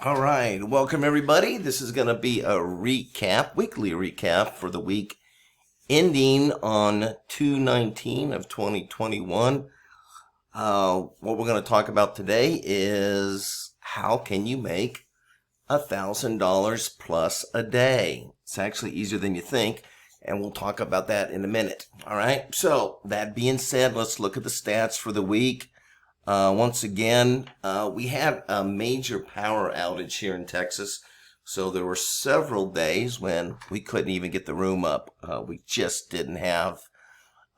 All right, welcome everybody. This is going to be a weekly recap for the week ending on 2/19 of 2021. What we're going to talk about today is how can you make $1,000 plus a day. It's actually easier than you think, and we'll talk about that in a minute. All right, so that being said, let's look at the stats for the week. Once again, we had a major power outage here in Texas. So there were several days when we couldn't even get the room up. We just didn't have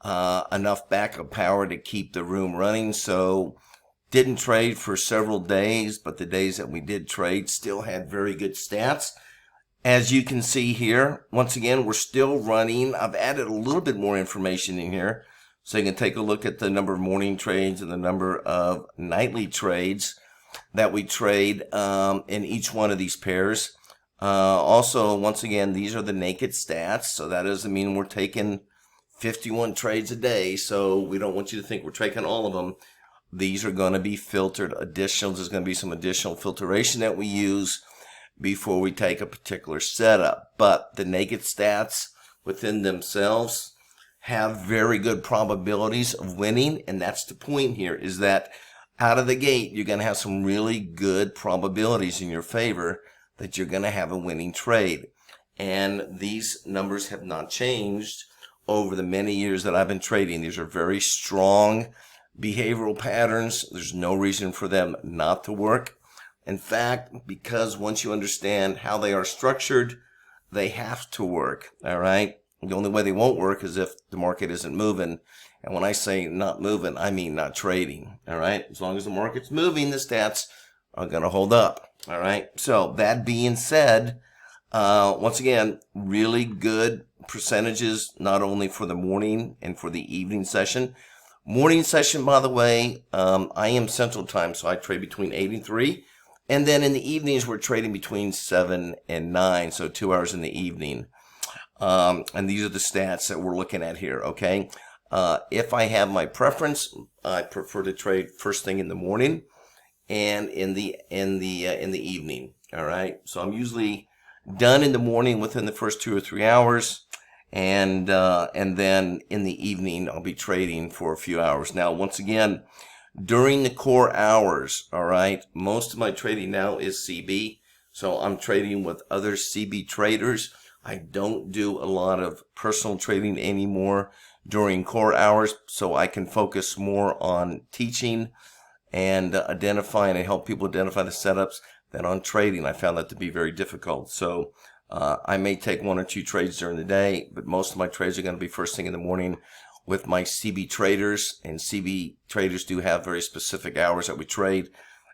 enough backup power to keep the room running. So didn't trade for several days, but the days that we did trade still had very good stats. As you can see here, once again, we're still running. I've added a little bit more information in here, so you can take a look at the number of morning trades and the number of nightly trades that we trade in each one of these pairs. Also, once again, these are the naked stats, so that doesn't mean we're taking 51 trades a day, so we don't want you to think we're taking all of them. These are going to be filtered additional. There's going to be some additional filtration that we use before we take a particular setup. But the naked stats within themselves have very good probabilities of winning, and that's the point here, is that out of the gate you're going to have some really good probabilities in your favor that you're going to have a winning trade. And these numbers have not changed over the many years that I've been trading. These are very strong behavioral patterns. There's no reason for them not to work. In fact, because once you understand how they are structured, they have to work. All right. The only way they won't work is if the market isn't moving. And when I say not moving, I mean not trading. All right. As long as the market's moving, the stats are going to hold up. All right. So that being said, once again, really good percentages, not only for the morning and for the evening session. Morning session, by the way, I am Central Time, so I trade between 8 and 3. And then in the evenings, we're trading between 7 and 9, so 2 hours in the evening. And these are the stats that we're looking at here, okay? If I have my preference, I prefer to trade first thing in the morning and in the evening, all right? So I'm usually done in the morning within the first 2 or 3 hours, and then in the evening I'll be trading for a few hours. Now, once again, during the core hours, all right, most of my trading now is CB, so I'm trading with other CB traders. I don't do a lot of personal trading anymore during core hours, so I can focus more on teaching and identifying and help people identify the setups than on trading. I found that to be very difficult. So I may take 1 or 2 trades during the day, but most of my trades are going to be first thing in the morning with my CB traders. And CB traders do have very specific hours that we trade.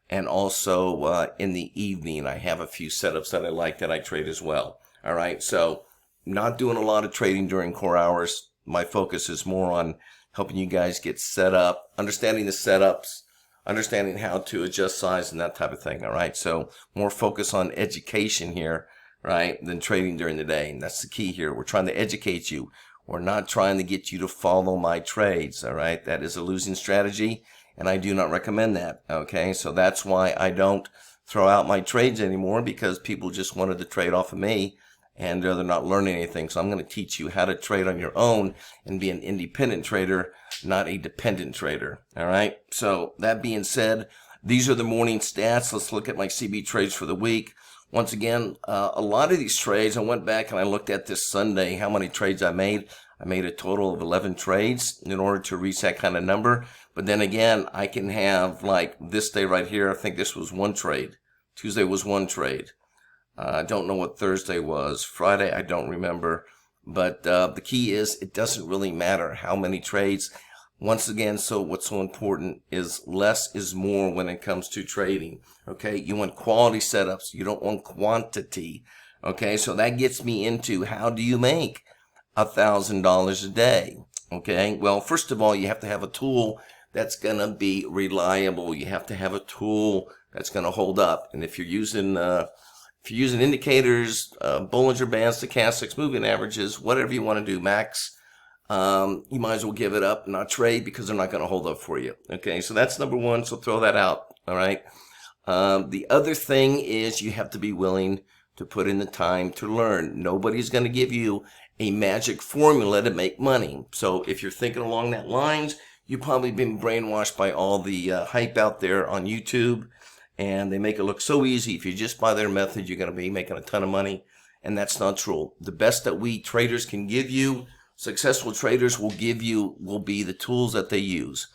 And also in the evening, I have a few setups that I like that I trade as well. All right, so not doing a lot of trading during core hours. My focus is more on helping you guys get set up, understanding the setups, understanding how to adjust size and that type of thing. All right, so more focus on education here, right, than trading during the day. And that's the key here. We're trying to educate you. We're not trying to get you to follow my trades. All right, that is a losing strategy, and I do not recommend that. Okay, so that's why I don't throw out my trades anymore, because people just wanted to trade off of me, and they're not learning anything. So I'm going to teach you how to trade on your own and be an independent trader, not a dependent trader. All right. So that being said, these are the morning stats. Let's look at my CB trades for the week. Once again, a lot of these trades, I went back and I looked at this Sunday, how many trades I made. I made a total of 11 trades in order to reach that kind of number. But then again, I can have, like this day right here, I think this was 1 trade. Tuesday was 1 trade. I don't know what Thursday was. Friday, I don't remember. But the key is it doesn't really matter how many trades. Once again, so what's so important is less is more when it comes to trading. Okay, you want quality setups. You don't want quantity. Okay, so that gets me into how do you make $1,000 a day? Okay, well, first of all, you have to have a tool that's going to be reliable. You have to have a tool that's going to hold up. And if you're using indicators, Bollinger Bands, stochastics, moving averages, whatever you want to do, Max, you might as well give it up and not trade, because they're not going to hold up for you. Okay, so that's number one. So throw that out. All right. The other thing is you have to be willing to put in the time to learn. Nobody's going to give you a magic formula to make money. So if you're thinking along that lines, you've probably been brainwashed by all the hype out there on YouTube, and they make it look so easy. If you just buy their method, you're going to be making a ton of money, and that's not true. The best that we traders can give you, successful traders will be the tools that they use.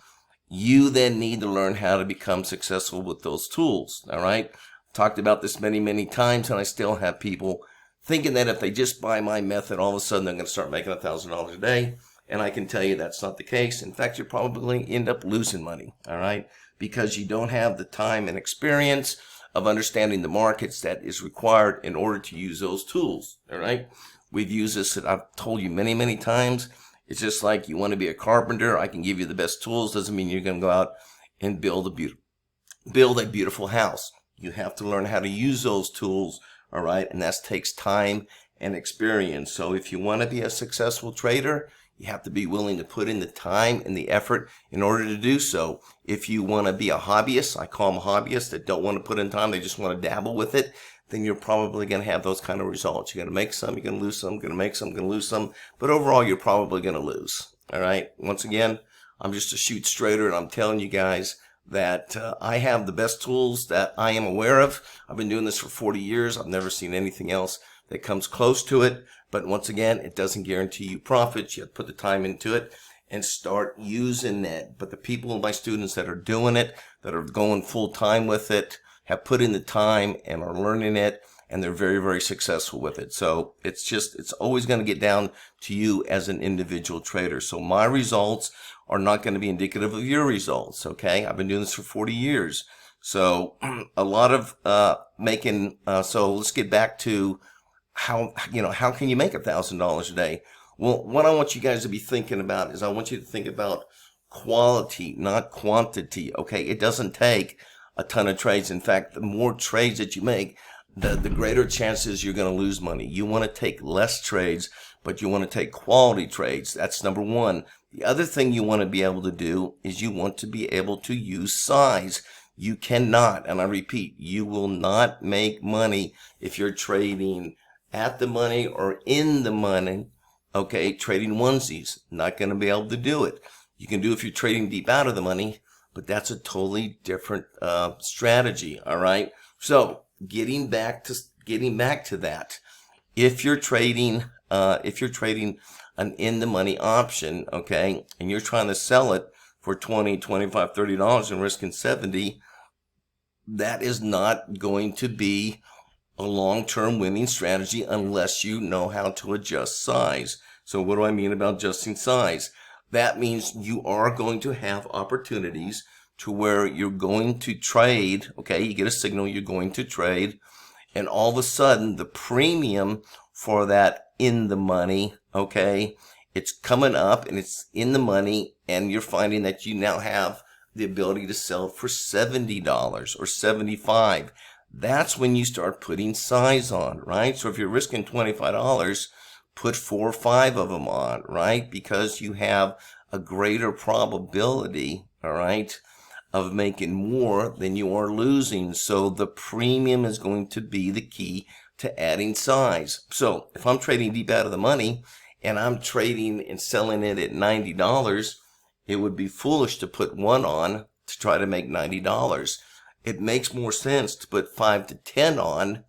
You then need to learn how to become successful with those tools. All right. Talked about this many, many times, and I still have people thinking that if they just buy my method, all of a sudden they're going to start making $1,000 a day. And I can tell you that's not the case. In fact, you're probably going to end up losing money. All right. Because you don't have the time and experience of understanding the markets that is required in order to use those tools. All right. We've used this, I've told you many, many times. It's just like you want to be a carpenter. I can give you the best tools. Doesn't mean you're going to go out and build a beautiful house. You have to learn how to use those tools, all right? And that takes time and experience. So if you want to be a successful trader, you have to be willing to put in the time and the effort in order to do so. If you want to be a hobbyist, I call them hobbyists that don't want to put in time, they just want to dabble with it, then you're probably going to have those kind of results. You're going to make some, you're going to lose some, you're going to make some, you're going to lose some, but overall you're probably going to lose. All right. Once again, I'm just a shoot straighter, and I'm telling you guys that I have the best tools that I am aware of. I've been doing this for 40 years. I've never seen anything else that comes close to it. But once again, it doesn't guarantee you profits. You have to put the time into it and start using it. But the people, my students that are doing it, that are going full time with it, have put in the time and are learning it, and they're very, very successful with it. So it's always going to get down to you as an individual trader. So my results are not going to be indicative of your results. Okay. I've been doing this for 40 years. So a lot of, so let's get back to how can you make $1,000 a day? Well, what I want you guys to be thinking about is I want you to think about quality, not quantity. Okay. It doesn't take a ton of trades. In fact, the more trades that you make, the greater chances you're going to lose money. You want to take less trades, but you want to take quality trades. That's number one. The other thing you want to be able to do is you want to be able to use size. You cannot, and I repeat, you will not make money if you're trading at the money or in the money. Okay, trading onesies, not going to be able to do it. You can do if you're trading deep out of the money, but that's a totally different strategy. All right. So getting back to that, if you're trading an in the money option, okay, and you're trying to sell it for $20, $25, $30 and risking 70, that is not going to be a long-term winning strategy unless you know how to adjust size. So what do I mean about adjusting size? That means you are going to have opportunities to where you're going to trade, okay, you get a signal you're going to trade, and all of a sudden the premium for that in the money, okay, it's coming up and it's in the money, and you're finding that you now have the ability to sell for $70 or $75. That's when you start putting size on, right? So if you're risking $25, put 4 or 5 of them on, right? Because you have a greater probability, all right, of making more than you are losing. So the premium is going to be the key to adding size. So if I'm trading deep out of the money and I'm trading and selling it at $90, it would be foolish to put 1 on to try to make $90. It makes more sense to put 5 to 10 on,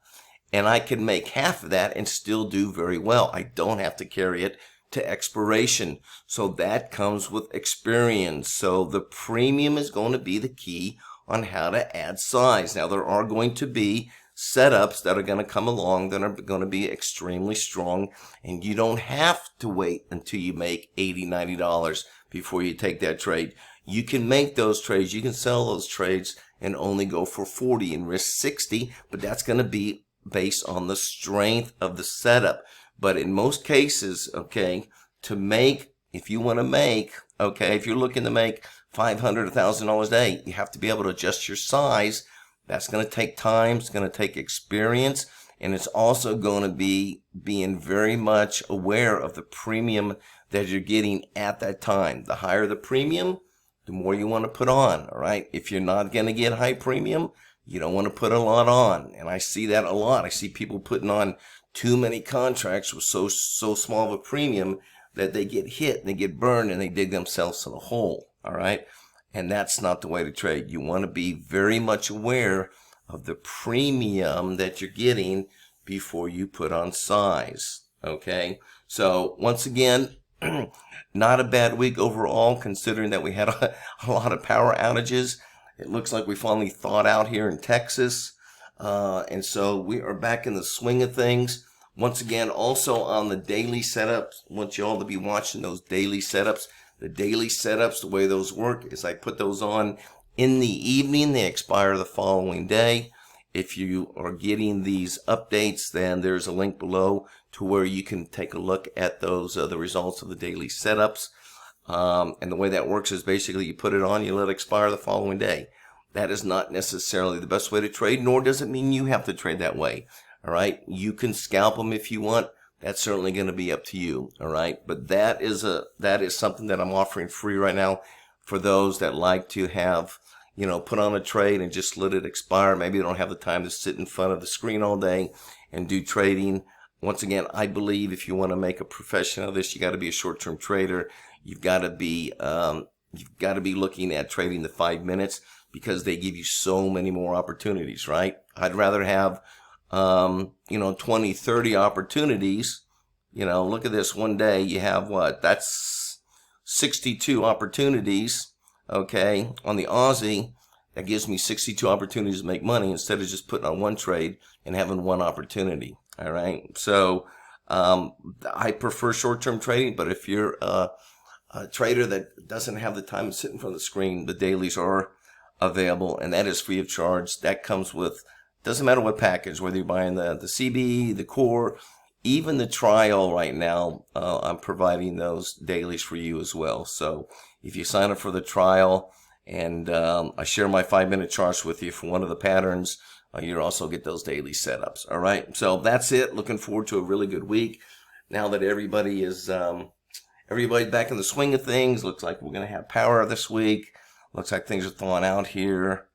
and I can make half of that and still do very well. I don't have to carry it to expiration. So that comes with experience. So the premium is going to be the key on how to add size. Now, there are going to be setups that are going to come along that are going to be extremely strong, and you don't have to wait until you make $80, $90 before you take that trade. You can make those trades, you can sell those trades and only go for 40 and risk 60, but that's going to be based on the strength of the setup. But in most cases, okay, to make, if you want to make, okay, if you're looking to make $500, $1,000 a day, you have to be able to adjust your size. That's going to take time. It's going to take experience. And it's also going to be being very much aware of the premium that you're getting at that time. The higher the premium, the more you want to put on, all right? If you're not going to get high premium, You don't want to put a lot on, and I see that a lot. I see people putting on too many contracts with so small of a premium that they get hit and they get burned and they dig themselves in a hole. All right, and that's not the way to trade. You want to be very much aware of the premium that you're getting before you put on size. Okay, so once again, not a bad week overall, considering that we had a lot of power outages. It looks like we finally thawed out here in Texas, and so we are back in the swing of things. Once again, also on the daily setups, I want you all to be watching those daily setups. The daily setups, the way those work is I put those on in the evening. They expire the following day. If you are getting these updates, then there's a link below to where you can take a look at those the results of the daily setups. And the way that works is basically you put it on, you let it expire the following day. That is not necessarily the best way to trade, nor does it mean you have to trade that way. All right, you can scalp them if you want. That's certainly going to be up to you. All right, but that is something that I'm offering free right now for those that like to have, you know, put on a trade and just let it expire. Maybe they don't have the time to sit in front of the screen all day and do trading. Once again, I believe if you want to make a profession of this, you got to be a short-term trader. You've got to be looking at trading the 5 minutes because they give you so many more opportunities, right? I'd rather have 20, 30 opportunities. You know, look at this. One day you have what? That's 62 opportunities. Okay, on the Aussie, that gives me 62 opportunities to make money instead of just putting on one trade and having one opportunity. All right, so I prefer short-term trading, but if you're a trader that doesn't have the time to sit in front of the screen, the dailies are available, and that is free of charge. That comes with, doesn't matter what package, whether you're buying the CB, the core, even the trial right now, I'm providing those dailies for you as well. So if you sign up for the trial and I share my 5-minute charts with you for one of the patterns, you'll also get those daily setups. All right, so that's it. Looking forward to a really good week. Now that everybody is everybody's back in the swing of things, looks like we're going to have power this week. Looks like things are thawing out here.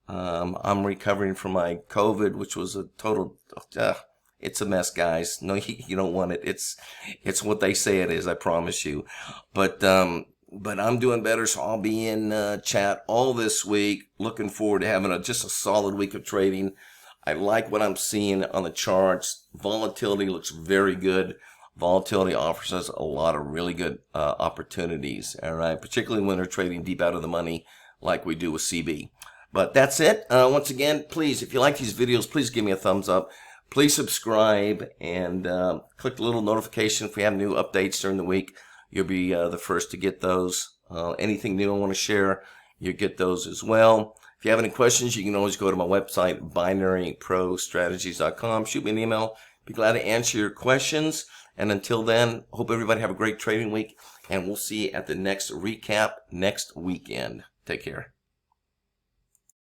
I'm recovering from my COVID, which was a total, it's a mess, guys. No, you don't want it. It's what they say it is, I promise you. But I'm doing better, so I'll be in chat all this week. Looking forward to having just a solid week of trading. I like what I'm seeing on the charts. Volatility looks very good. Volatility offers us a lot of really good opportunities, all right, particularly when they're trading deep out of the money like we do with CB. But that's it. Once again, please, if you like these videos, please give me a thumbs up. Please subscribe and click the little notification if we have new updates during the week. You'll be the first to get those. Anything new I want to share, you get those as well. If you have any questions, you can always go to my website, binaryprostrategies.com. Shoot me an email. Be glad to answer your questions. And until then, hope everybody have a great trading week. And we'll see you at the next recap next weekend. Take care.